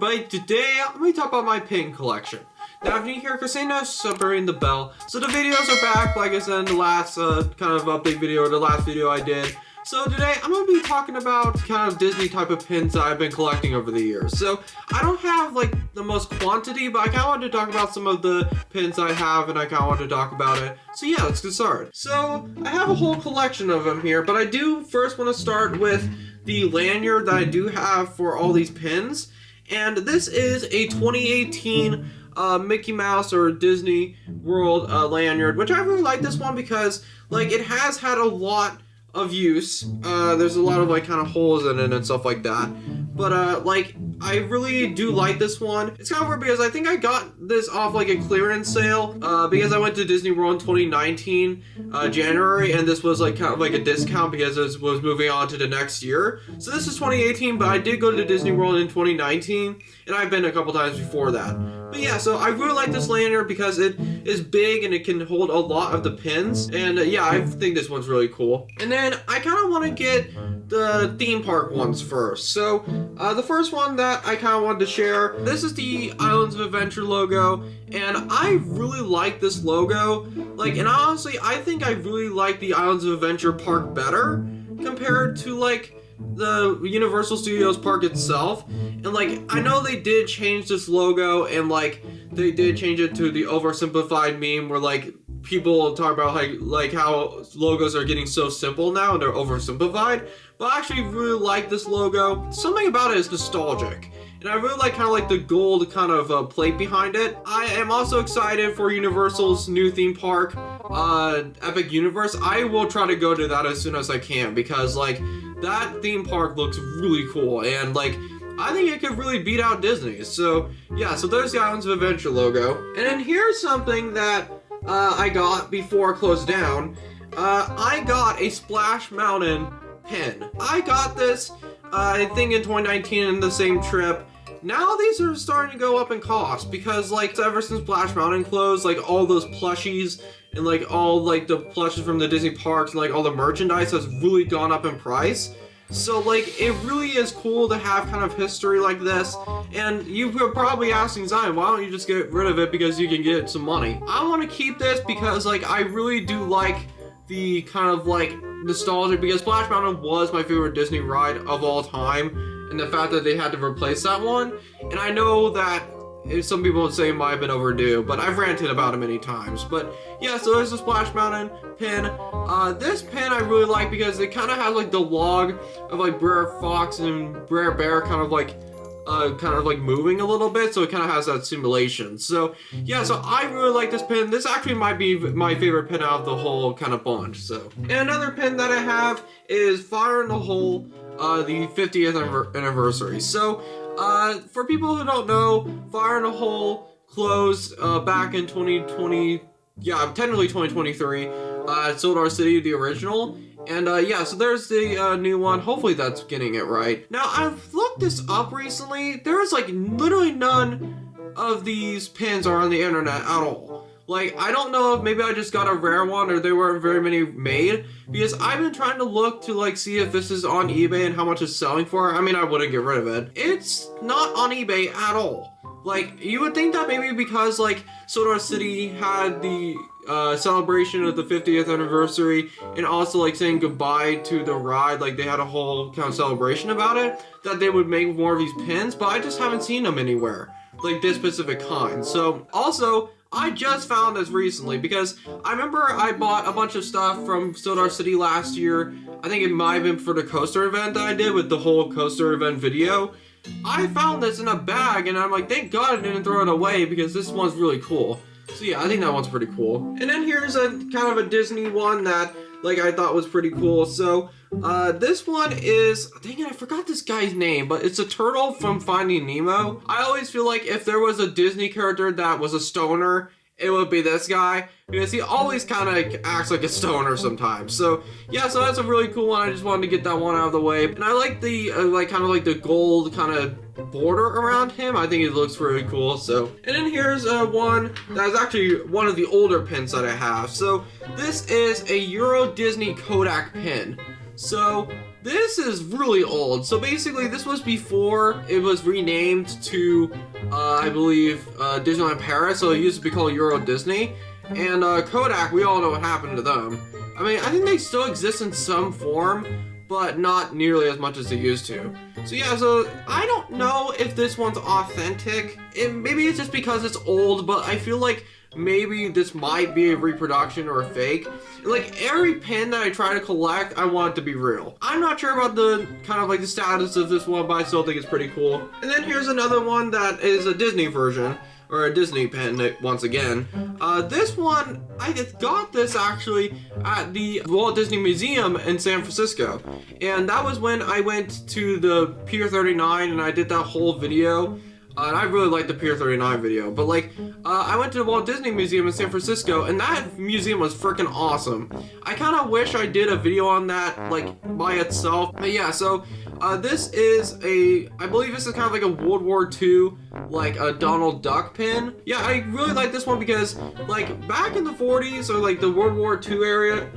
everybody, today I'm going to talk about my pin collection. Now if you're new here, Christina, so ring the bell. So the videos are back, like I said in the last kind of update video, or the last video I did. So today I'm going to be talking about kind of Disney type of pins that I've been collecting over the years. So I don't have like the most quantity, but I kind of wanted to talk about some of the pins I have, and I kind of wanted to talk about it. So yeah, let's get started. So I have a whole collection of them here, but I do first want to start with the lanyard that I do have for all these pins. And this is a 2018 Mickey Mouse or Disney World lanyard, which I really like this one because like it has had a lot of use. There's a lot of like kind of holes in it and stuff like that, but like I really do like this one. It's kind of weird because I think I got this off like a clearance sale because I went to Disney World in 2019 January, and this was like kind of like a discount because it was moving on to the next year. So this is 2018, but I did go to Disney World in 2019, and I've been a couple times before that. But yeah, so I really like this lanyard because it is big and it can hold a lot of the pins, and yeah, I think this one's really cool. And then I kind of want to get the theme park ones first. So the first one that I kind of wanted to share, this is the Islands of Adventure logo, and I really like this logo. Like, and honestly, I think I really like the Islands of Adventure park better compared to like the Universal Studios park itself. And like I know they did change this logo, and like they did change it to the oversimplified meme where like people talk about like how logos are getting so simple now and they're oversimplified. But I actually really like this logo. Something about it is nostalgic, and I really like kind of like the gold kind of plate behind it. I am also excited for Universal's new theme park, Epic Universe. I will try to go to that as soon as I can because like that theme park looks really cool, and like I think it could really beat out Disney. So yeah, so there's the Islands of Adventure logo. And then here's something that I got before it closed down. I got a Splash Mountain pin. I got this I think in 2019 in the same trip. Now these are starting to go up in cost because like ever since Splash Mountain closed, like all those plushies and like all like the plushes from the Disney parks and like all the merchandise has really gone up in price. So like it really is cool to have kind of history like this. And you were probably asking Zion, why don't you just get rid of it because you can get some money? I want to keep this because like I really do like the kind of like nostalgia, because Splash Mountain was my favorite Disney ride of all time, and the fact that they had to replace that one, and I know that some people would say it might have been overdue, but I've ranted about it many times. But yeah, so there's the Splash Mountain pin. This pin I really like because it kind of has like the log of like Brer Fox and Brer Bear kind of like moving a little bit, so it kind of has that simulation. So yeah, so I really like this pin. This actually might be my favorite pin out of the whole kind of bunch. So, and another pin that I have is Fire in the Hole, the 50th anniversary. So for people who don't know, Fire in the Hole closed back in 2020, yeah, technically 2023, at Solar City, the original. And yeah, so there's the new one. Hopefully that's getting it right. Now, I've looked this up recently. There's like literally none of these pins are on the internet at all. Like, I don't know if maybe I just got a rare one or there weren't very many made, because I've been trying to look to like see if this is on eBay and how much it's selling for. I mean, I wouldn't get rid of it. It's not on eBay at all. Like, you would think that maybe because like Solar City had the celebration of the 50th anniversary and also like saying goodbye to the ride, like they had a whole kind of celebration about it, that they would make more of these pins, but I just haven't seen them anywhere, like this specific kind. So also, I just found this recently because I remember I bought a bunch of stuff from Solar City last year. I think it might have been for the coaster event that I did with the whole coaster event video. I found this in a bag, and I'm like, thank God I didn't throw it away because this one's really cool. So yeah, I think that one's pretty cool. And then here's a kind of a Disney one that like I thought was pretty cool. So this one is, dang it, I forgot this guy's name, but it's a turtle from Finding Nemo. I always feel like if there was a Disney character that was a stoner, it would be this guy, because he always kind of acts like a stoner sometimes. So yeah, so that's a really cool one. I just wanted to get that one out of the way. And I like the like kind of like the gold kind of border around him. I think it looks really cool. So, and then here's one that's actually one of the older pins that I have. So this is a Euro Disney Kodak pin. So this is really old. So basically this was before it was renamed to, I believe, Disneyland Paris. So it used to be called Euro Disney. And Kodak, we all know what happened to them. I mean, I think they still exist in some form, but not nearly as much as they used to. So yeah, so I don't know if this one's authentic. Maybe it's just because it's old, but I feel like maybe this might be a reproduction or a fake. Like every pin that I try to collect, I want it to be real. I'm not sure about the kind of like the status of this one, but I still think it's pretty cool. And then here's another one that is a Disney version, or a Disney pin once again. This one, I got this actually at the Walt Disney Museum in San Francisco. And that was when I went to the Pier 39 and I did that whole video. And I really liked the Pier 39 video, but like, I went to the Walt Disney Museum in San Francisco, and that museum was freaking awesome. I kind of wish I did a video on that, like, by itself. But yeah, so, this is I believe this is kind of like a World War II, like, a Donald Duck pin. Yeah, I really like this one because, like, back in the 40s, or like the World War II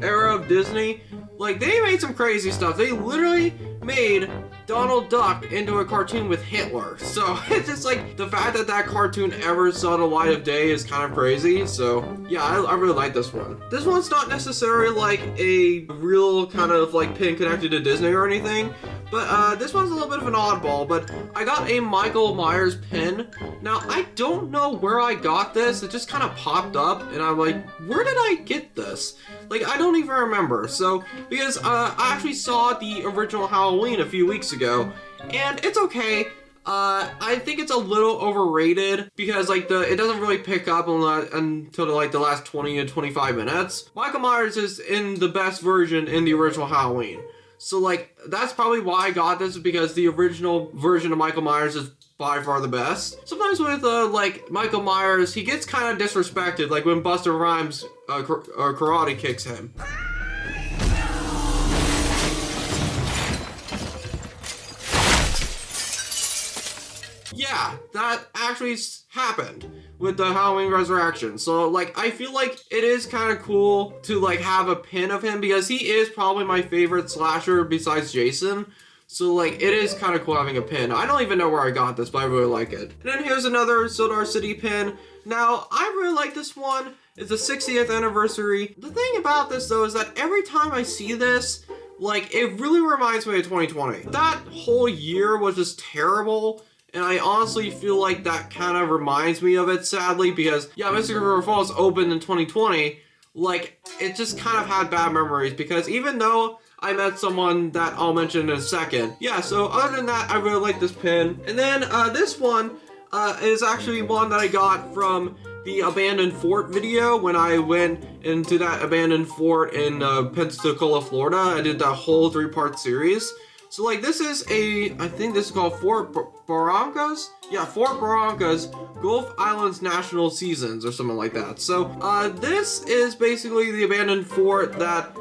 era of Disney, like, they made some crazy stuff. They literally made Donald Duck into a cartoon with Hitler. So it's just like the fact that that cartoon ever saw the light of day is kind of crazy. So yeah, I really like this one. This one's not necessarily like a real kind of like pin connected to Disney or anything, but this one's a little bit of an oddball. But I got a Michael Myers pin. Now I don't know where I got this. It just kind of popped up and I'm like, where did I get this? Like, I don't even remember. So because I actually saw the original Halloween a few weeks ago, and it's okay. I think it's a little overrated because like it doesn't really pick up until like the last 20 to 25 minutes. Michael Myers is in the best version in the original Halloween. So like that's probably why I got this, because the original version of Michael Myers is by far the best. Sometimes with like Michael Myers, he gets kind of disrespected, like when Busta Rhymes karate kicks him. Yeah, that actually happened with the Halloween Resurrection. So like I feel like it is kind of cool to like have a pin of him, because he is probably my favorite slasher besides Jason. So like it is kind of cool having a pin. I don't even know where I got this, but I really like it. And then here's another Sodor City pin. Now I really like this one. It's the 60th anniversary. The thing about this though is that every time I see this, like it really reminds me of 2020. That whole year was just terrible. And I honestly feel like that kind of reminds me of it, sadly, because, yeah, Mystic River Falls opened in 2020, like, it just kind of had bad memories, because even though I met someone that I'll mention in a second. Yeah, so other than that, I really like this pin. And then this one is actually one that I got from the Abandoned Fort video when I went into that abandoned fort in Pensacola, Florida. I did that whole 3-part series. So like this is I think this is called Fort Barrancas? Yeah, Fort Barrancas Gulf Islands National Seasons or something like that. So this is basically the abandoned fort that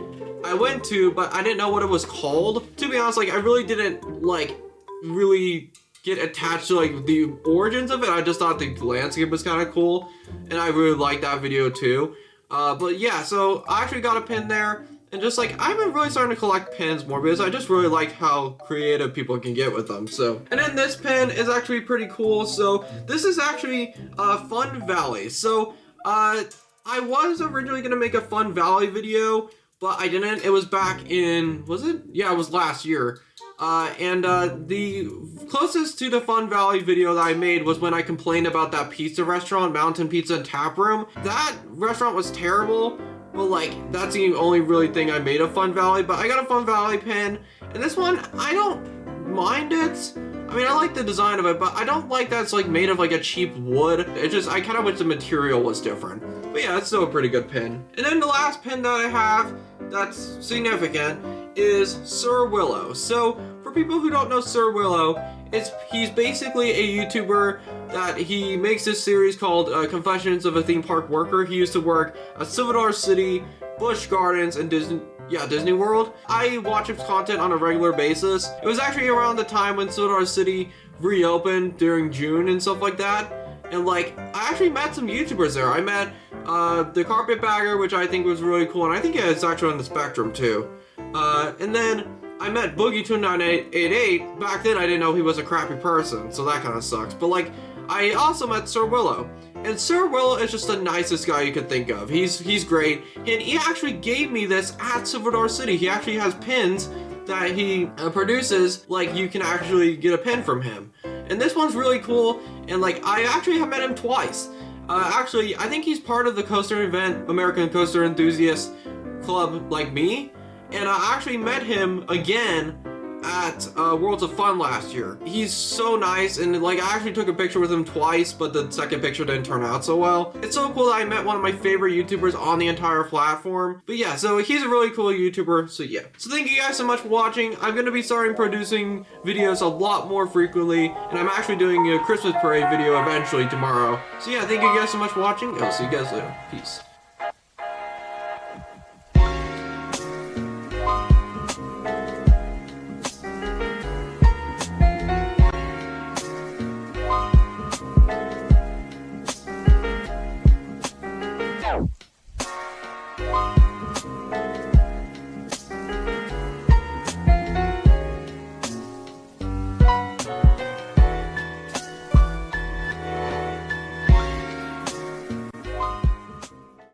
I went to, but I didn't know what it was called. To be honest, like I really didn't like really get attached to like the origins of it. I just thought the landscape was kind of cool, and I really liked that video too. But yeah, so I actually got a pin there. And just like, I've been really starting to collect pins more because I just really like how creative people can get with them, so. And then this pin is actually pretty cool. So this is actually Fun Valley. So I was originally gonna make a Fun Valley video, but I didn't. It was back in, was it? Yeah, it was last year. The closest to the Fun Valley video that I made was when I complained about that pizza restaurant, Mountain Pizza and Tap Room. That restaurant was terrible. Well, like, that's the only really thing I made of Fun Valley, but I got a Fun Valley pin, and this one, I don't mind it. I mean, I like the design of it, but I don't like that it's, like, made of, like, a cheap wood. It just, I kind of wish the material was different. But yeah, it's still a pretty good pin. And then the last pin that I have that's significant is Sir Willow. So, for people who don't know Sir Willow, he's basically a YouTuber that he makes this series called Confessions of a Theme Park Worker. He used to work at Silver City, Busch Gardens, and Disney World. I watch his content on a regular basis. It was actually around the time when Silver City reopened during June and stuff like that. And like, I actually met some YouTubers there. I met the Carpetbagger, which I think was really cool, and I think it's actually on the Spectrum too. And then I met Boogie2988. Back then I didn't know he was a crappy person, so that kind of sucks. But like, I also met Sir Willow. And Sir Willow is just the nicest guy you could think of. He's great, and he actually gave me this at Silverdor City. He actually has pins that he produces, like you can actually get a pin from him. And this one's really cool, and like I actually have met him twice. Actually, I think he's part of the coaster event, American Coaster Enthusiast Club like me, and I actually met him again at Worlds of Fun last year. He's so nice, and like I actually took a picture with him twice, but the second picture didn't turn out so well. It's so cool that I met one of my favorite YouTubers on the entire platform. But yeah, so he's a really cool YouTuber, so yeah. So thank you guys so much for watching. I'm gonna be starting producing videos a lot more frequently, and I'm actually doing a Christmas parade video eventually tomorrow. So yeah, thank you guys so much for watching, and I'll see you guys later. Peace.